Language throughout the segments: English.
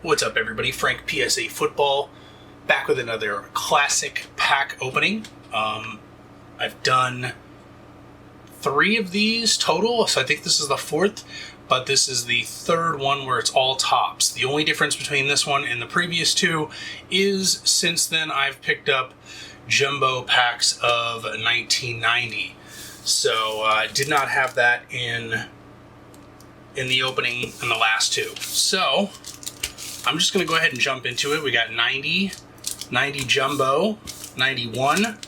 What's up, everybody? Frank PSA Football, back with another classic pack opening. I've done 3 of these total, so I think this is the 4th, but this is the 3rd one where it's all tops. The only difference between this one and the previous 2 is since then I've picked up jumbo packs of 1990. So I did not have that in the opening in the last 2. So I'm just going to go ahead and jump into it. We got 90, 90 Jumbo, 91,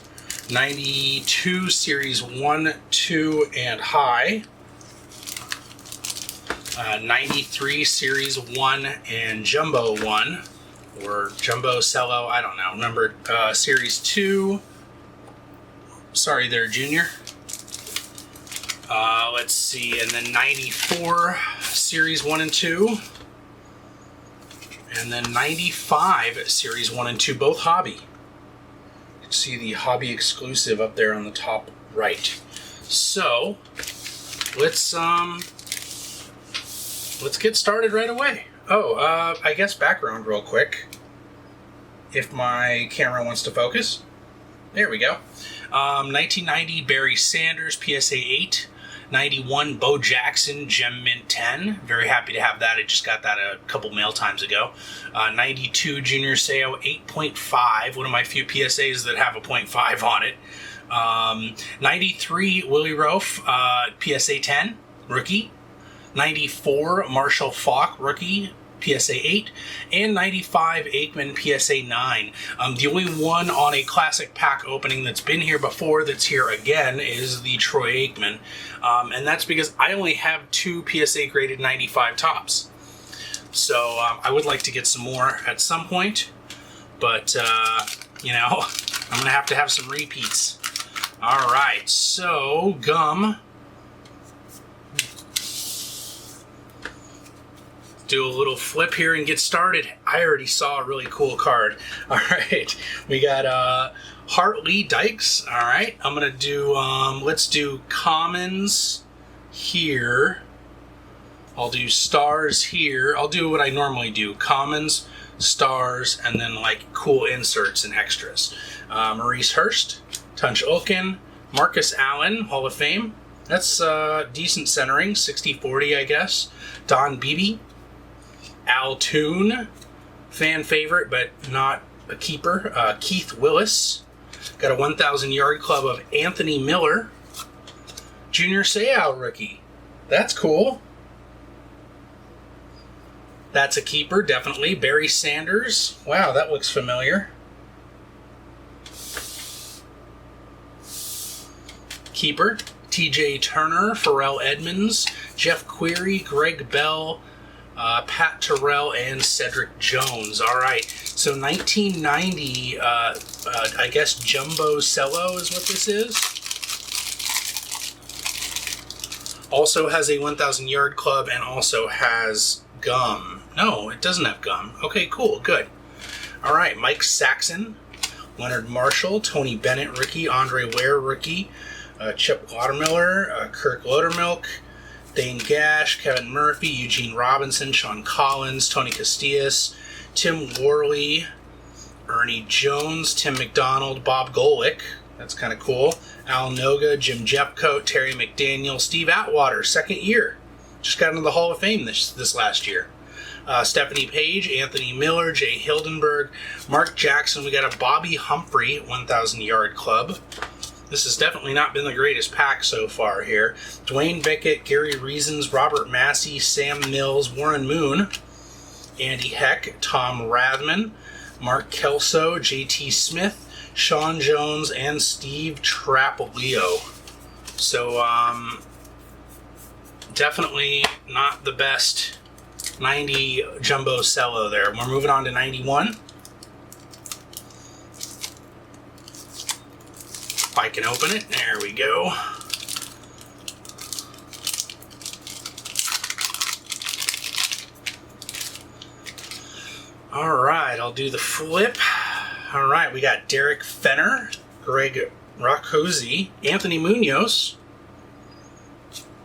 92 Series 1, 2, and High, 93 Series 1 and Jumbo 1, or Jumbo Cello, I don't know, number Series 2. Sorry there, Junior. Let's see, and then 94 Series 1 and 2. And then 95 Series 1 and 2, both hobby. You can see the hobby exclusive up there on the top right. So, let's get started right away. Oh, I guess background real quick, if my camera wants to focus. There we go. 1990 Barry Sanders, PSA 8. 91 Bo Jackson, Gem Mint 10. Very happy to have that. I just got that a couple mail times ago. 92 Junior Seau 8.5. One of my few PSAs that have a 0.5 on it. 93 Willie Roaf, PSA 10, rookie. 94 Marshall Faulk, rookie, PSA 8, and 95 Aikman, PSA 9. The only one on a classic pack opening that's been here before that's here again is the Troy Aikman, and that's because I only have 2 PSA graded 95 tops. So I would like to get some more at some point, but you know, I'm gonna have to have some repeats. All right, so gum. Do a little flip here and get started. I already saw a really cool card. All right, we got Hartley Dykes. All right, I'm gonna do let's do commons here. I'll do stars here. I'll do what I normally do: commons, stars, and then like cool inserts and extras. Maurice Hurst, Tunch Ilkin, Marcus Allen, Hall of Fame. That's decent centering, 60-40, I guess. Don Beebe. Al Toon, fan favorite, but not a keeper. Keith Willis. Got a 1,000 yard club of Anthony Miller. Junior Seau rookie. That's cool. That's a keeper, definitely. Barry Sanders. Wow, that looks familiar. Keeper. TJ Turner, Pharrell Edmonds, Jeff Query, Greg Bell, Pat Terrell, and Cedric Jones. All right, so 1990, I guess Jumbo Cello is what this is. Also has a 1,000 yard club and also has gum. No, it doesn't have gum. Okay, cool, good. All right, Mike Saxon, Leonard Marshall, Tony Bennett rookie, Andre Ware rookie, Chip Watermiller, Kirk Lodermilk, Dane Gash, Kevin Murphy, Eugene Robinson, Sean Collins, Tony Castillas, Tim Worley, Ernie Jones, Tim McDonald, Bob Golick. That's kind of cool. Al Noga, Jim Jeffcoat, Terry McDaniel, Steve Atwater, 2nd year. Just got into the Hall of Fame this last year. Stephanie Page, Anthony Miller, Jay Hildenberg, Mark Jackson. We got a Bobby Humphrey 1,000 yard club. This has definitely not been the greatest pack so far here. Dwayne Bickett, Gary Reasons, Robert Massey, Sam Mills, Warren Moon, Andy Heck, Tom Rathman, Mark Kelso, JT Smith, Sean Jones, and Steve Trapolio. So, definitely not the best 90 Jumbo Cello there. We're moving on to 91. If I can open it, there we go. All right, I'll do the flip. All right, we got Derek Fenner, Greg Roccosi, Anthony Munoz,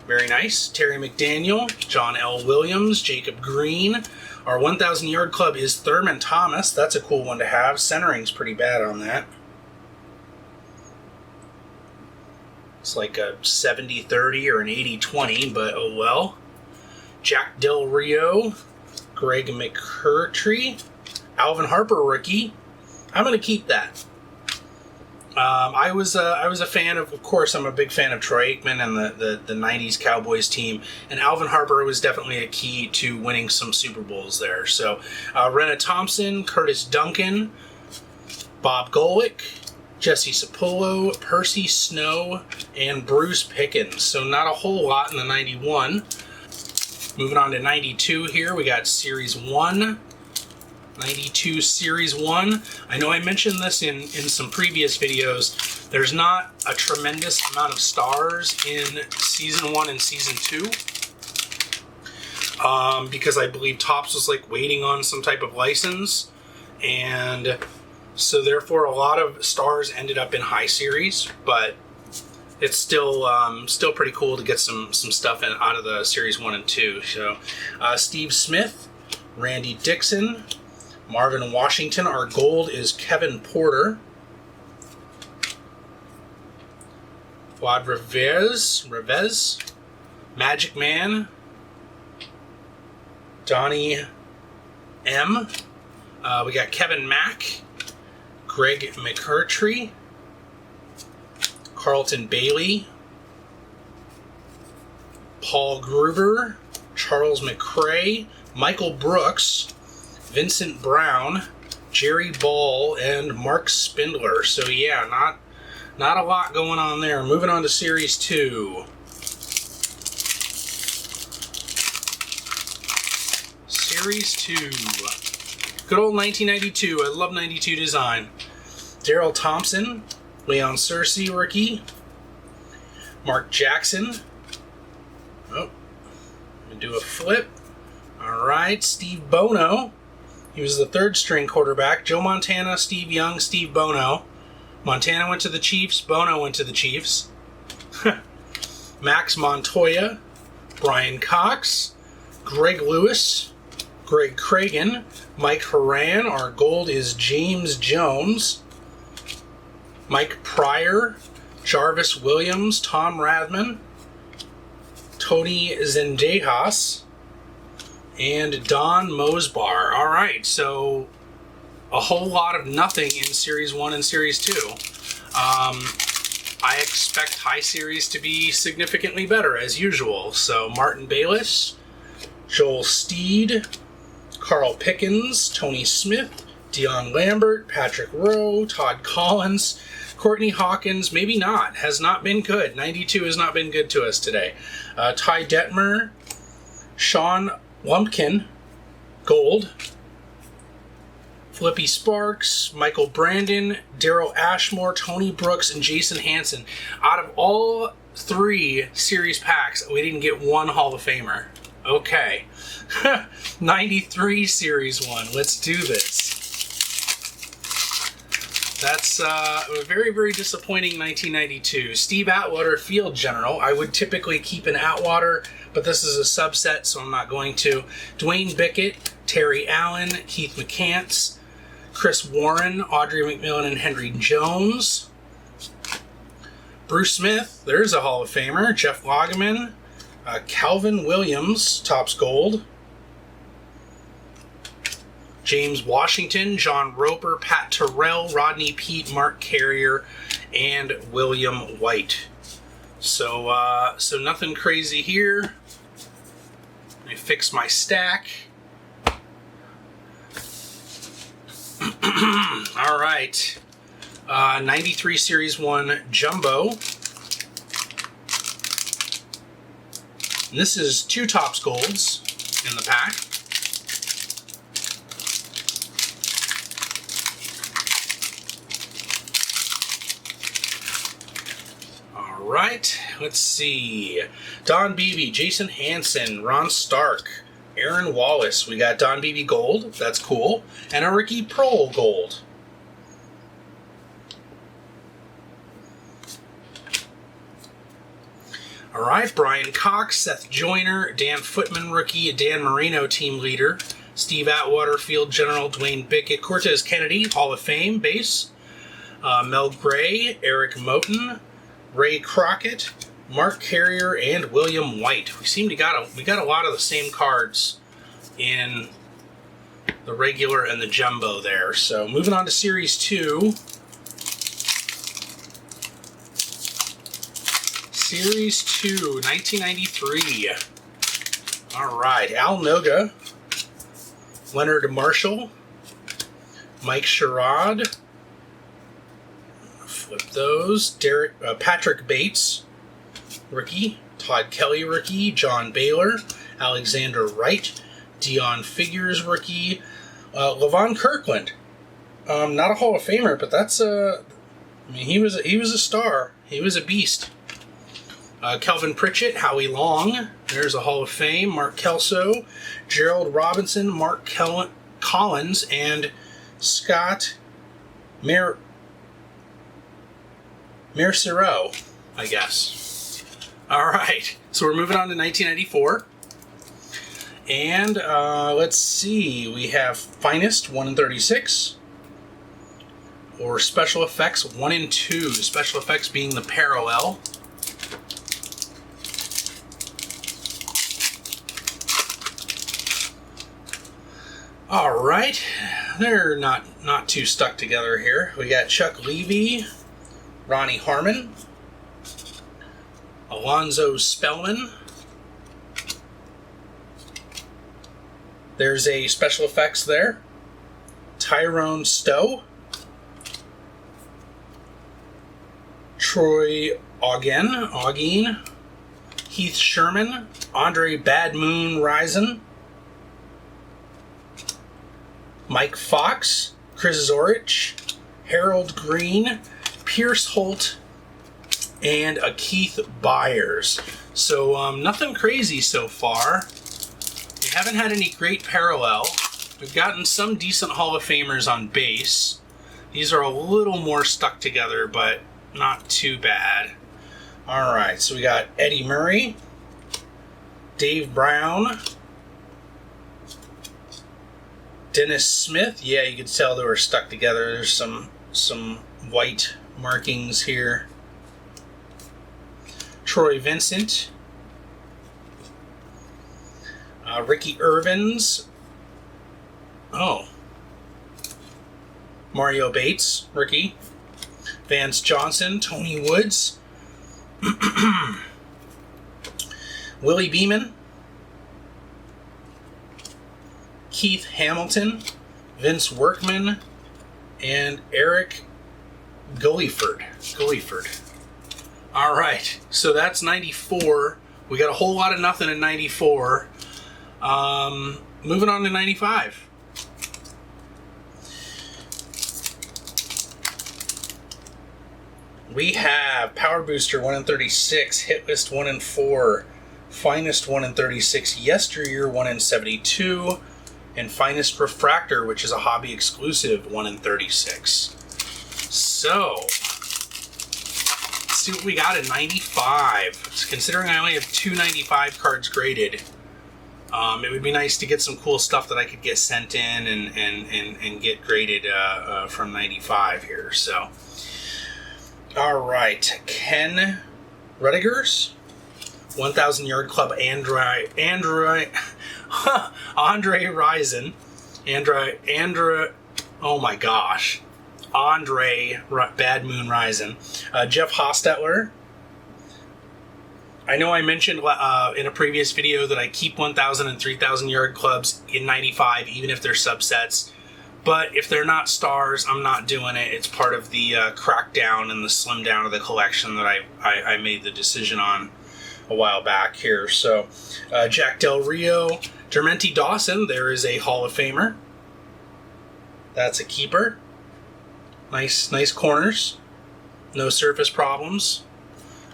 Very nice. Terry McDaniel, John L. Williams, Jacob Green, Our 1,000 yard club is Thurman Thomas. That's a cool one to have. Centering's pretty bad on that. It's like a 70-30 or an 80-20, but oh well. Jack Del Rio, Greg McCurtry, Alvin Harper rookie. I'm going to keep that. I was a fan of course, I'm a big fan of Troy Aikman and the 90s Cowboys team, and Alvin Harper was definitely a key to winning some Super Bowls there. So, Rena Thompson, Curtis Duncan, Bob Golick, Jesse Sapolo, Percy Snow, and Bruce Pickens. So not a whole lot in the 91. Moving on to 92 here, we got Series 1. 92 Series 1. I know I mentioned this in some previous videos. There's not a tremendous amount of stars in Season 1 and Season 2. Because I believe Topps was like waiting on some type of license. And so therefore a lot of stars ended up in high series. But it's still pretty cool to get some stuff out of the Series 1 and 2. So Steve Smith, Randy Dixon, Marvin Washington. Our gold is Kevin Porter. Vlad Revez, Magic Man, Donnie M. We got Kevin Mack, Greg McCurtry, Carlton Bailey, Paul Gruber, Charles McCray, Michael Brooks, Vincent Brown, Jerry Ball, and Mark Spindler. So yeah, not a lot going on there. Moving on to Series 2. Series 2. Good old 1992. I love 92 design. Darrell Thompson, Leon Searcy rookie, Mark Jackson. Oh, let me do a flip. All right, Steve Bono. He was the third string quarterback. Joe Montana, Steve Young, Steve Bono. Montana went to the Chiefs. Bono went to the Chiefs. Max Montoya, Brian Cox, Greg Lewis, Greg Cragen, Mike Horan. Our gold is James Jones. Mike Pryor, Jarvis Williams, Tom Rathman, Tony Zendejas, and Don Mosbar. All right, so a whole lot of nothing in Series 1 and Series 2. I expect high series to be significantly better, as usual. So Martin Bayless, Joel Steed, Carl Pickens, Tony Smith, Dion Lambert, Patrick Rowe, Todd Collins, Courtney Hawkins, maybe not, has not been good. 92 has not been good to us today. Ty Detmer, Sean Lumpkin, gold. Flippy Sparks, Michael Brandon, Daryl Ashmore, Tony Brooks, and Jason Hansen. Out of all 3 series packs, we didn't get one Hall of Famer. Okay. 93 Series 1. Let's do this. That's a very, very disappointing 1992. Steve Atwater, Field General. I would typically keep an Atwater, but this is a subset, so I'm not going to. Dwayne Bickett, Terry Allen, Keith McCants, Chris Warren, Audrey McMillan, and Henry Jones. Bruce Smith, there's a Hall of Famer. Jeff Lageman, Calvin Williams, Topps Gold. James Washington, John Roper, Pat Terrell, Rodney Peete, Mark Carrier, and William White. So nothing crazy here. Let me fix my stack. All right. 93 Series 1 Jumbo. And this is 2 Topps Golds in the pack. All right, let's see. Don Beebe, Jason Hansen, Ron Stark, Aaron Wallace. We got Don Beebe gold. That's cool. And a Ricky Prohl gold. All right, Brian Cox, Seth Joyner, Dan Footman rookie, Dan Marino team leader, Steve Atwater, Field General, Dwayne Bickett, Cortez Kennedy, Hall of Fame, base. Mel Gray, Eric Moten, Ray Crockett, Mark Carrier, and William White. We got a lot of the same cards in the regular and the jumbo there. So moving on to Series 2. Series 2, 1993. All right, Al Noga, Leonard Marshall, Mike Sherrod. Flip those. Patrick Bates, rookie. Todd Kelly, rookie. John Baylor, Alexander Wright, Dion Figures, rookie. Levon Kirkland, not a Hall of Famer, but that's he was a star. He was a beast. Kelvin Pritchett, Howie Long, there's a Hall of Fame. Mark Kelso, Gerald Robinson, Mark Collins, and Scott Mercereau, I guess. All right, so we're moving on to 1994. And let's see, we have Finest 1 in 36, or Special Effects 1 in 2. Special Effects being the parallel. All right, they're not too stuck together here. We got Chuck Levy, Ronnie Harmon, Alonzo Spellman. There's a special effects there. Tyrone Stowe, Troy Augin, Heath Sherman, Andre Bad Moon Risen, Mike Fox, Chris Zorich, Harold Green, Pierce Holt, and a Keith Byers. So nothing crazy so far. We haven't had any great parallel. We've gotten some decent Hall of Famers on base. These are a little more stuck together, but not too bad. All right, so we got Eddie Murray, Dave Brown, Dennis Smith. Yeah, you could tell they were stuck together. There's some white markings here. Troy Vincent, Ricky Irvins. Oh, Mario Bates, rookie. Vance Johnson, Tony Woods, Willie Beeman, Keith Hamilton, Vince Workman, and Eric Gulliford. All right, so that's 94. We got a whole lot of nothing in 94. Moving on to 95. We have Power Booster 1 in 36, Hit List 1 in 4, Finest 1 in 36, Yesteryear 1 in 72, and Finest Refractor, which is a hobby exclusive, 1 in 36. So, let's see what we got in 95. Considering I only have 2 95 cards graded, it would be nice to get some cool stuff that I could get sent in and get graded from 95 here. So, all right, Ken Rudigers, 1,000 Yard Club, Andre Rison, oh my gosh, Andre Bad Moon Rison, Jeff Hostetler. I know I mentioned in a previous video that I keep 1,000 and 3,000 Yard Clubs in 95, even if they're subsets. But if they're not stars, I'm not doing it. It's part of the crackdown and the slim down of the collection that I made the decision on a while back here. So, Jack Del Rio, Dermontti Dawson, there is a Hall of Famer. That's a keeper. Nice corners. No surface problems.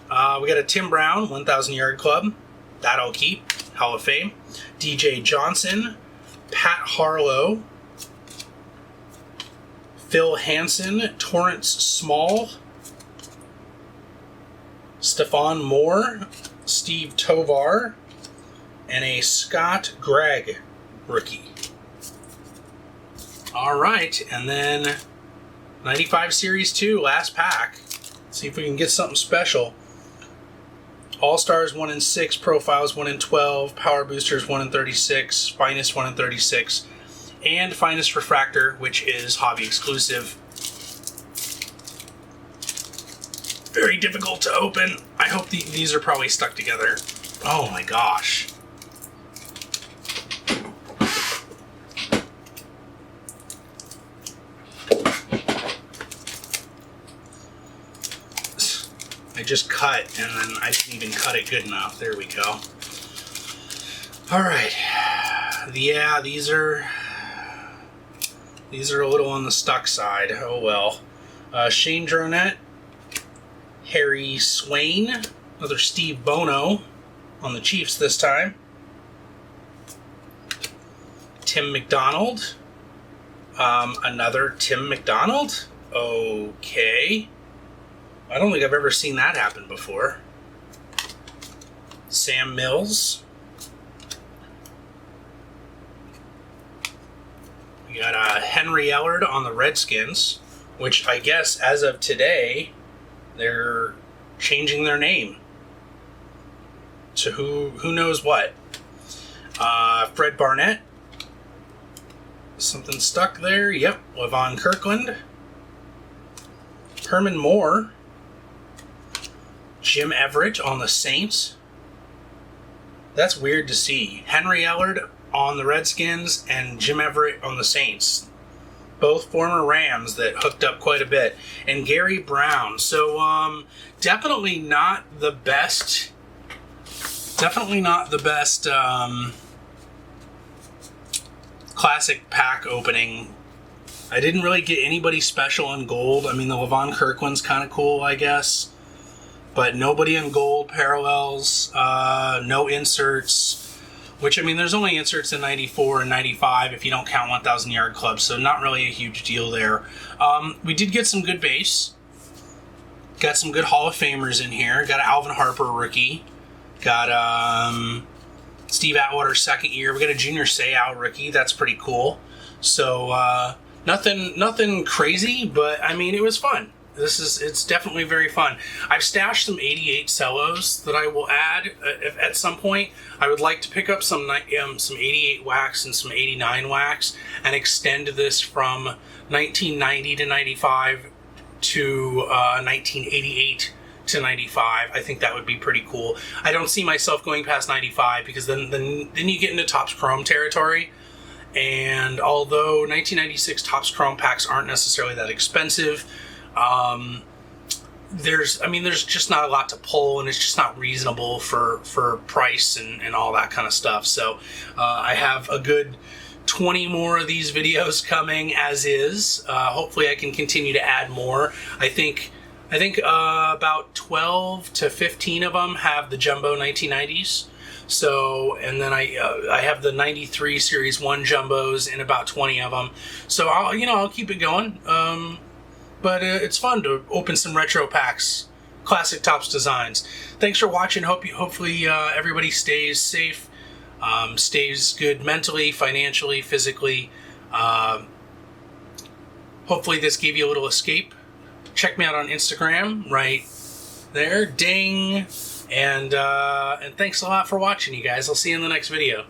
We got a Tim Brown, 1,000 Yard Club. That'll keep. Hall of Fame. DJ Johnson, Pat Harlow, Phil Hansen, Torrance Small, Stephon Moore, Steve Tovar, and a Scott Gregg rookie. All right, and then 95 Series 2, last pack. See if we can get something special. All-Stars 1 in 6, Profiles 1 in 12, Power Boosters 1 in 36, Finest 1 in 36, and Finest Refractor, which is hobby exclusive. Very difficult to open. I hope these are probably stuck together. Oh my gosh. I just cut, and then I didn't even cut it good enough. There we go. Alright. Yeah, these are a little on the stuck side. Oh well. Shane Dronette, Harry Swain, another Steve Bono on the Chiefs this time. Tim McDonald, another Tim McDonald. Okay. I don't think I've ever seen that happen before. Sam Mills. We got Henry Ellard on the Redskins, which I guess as of today, they're changing their name to who knows what. Fred Barnett. Something stuck there. Yep. Levon Kirkland. Herman Moore. Jim Everett on the Saints. That's weird to see. Henry Ellard on the Redskins and Jim Everett on the Saints. Both former Rams that hooked up quite a bit. And Gary Brown. So, definitely not the best. Definitely not the best classic pack opening. I didn't really get anybody special in gold. I mean, the Levon Kirkland's kind of cool, I guess. But nobody in gold parallels, no inserts, which, I mean, there's only inserts in 94 and 95 if you don't count 1,000 Yard Club, so not really a huge deal there. We did get some good base. Got some good Hall of Famers in here. Got an Alvin Harper rookie. Got Steve Atwater second year. We got a Junior Seau rookie. That's pretty cool. So nothing crazy, but, I mean, it was fun. It's definitely very fun. I've stashed some 88 cellos that I will add at some point. I would like to pick up some 88 wax and some 89 wax and extend this from 1990 to 95 to 1988 to 95. I think that would be pretty cool. I don't see myself going past 95 because then you get into Topps Chrome territory. And although 1996 Topps Chrome packs aren't necessarily that expensive, there's just not a lot to pull, and it's just not reasonable for price and all that kind of stuff. So I have a good 20 more of these videos coming as is. Hopefully I can continue to add more. I think about 12 to 15 of them have the jumbo 1990s. So, and then I have the 93 Series 1 jumbos in about 20 of them. So I'll keep it going. But it's fun to open some retro packs, classic Topps designs. Thanks for watching. Hopefully everybody stays safe, stays good mentally, financially, physically. Hopefully this gave you a little escape. Check me out on Instagram right there. Ding. And thanks a lot for watching, you guys. I'll see you in the next video.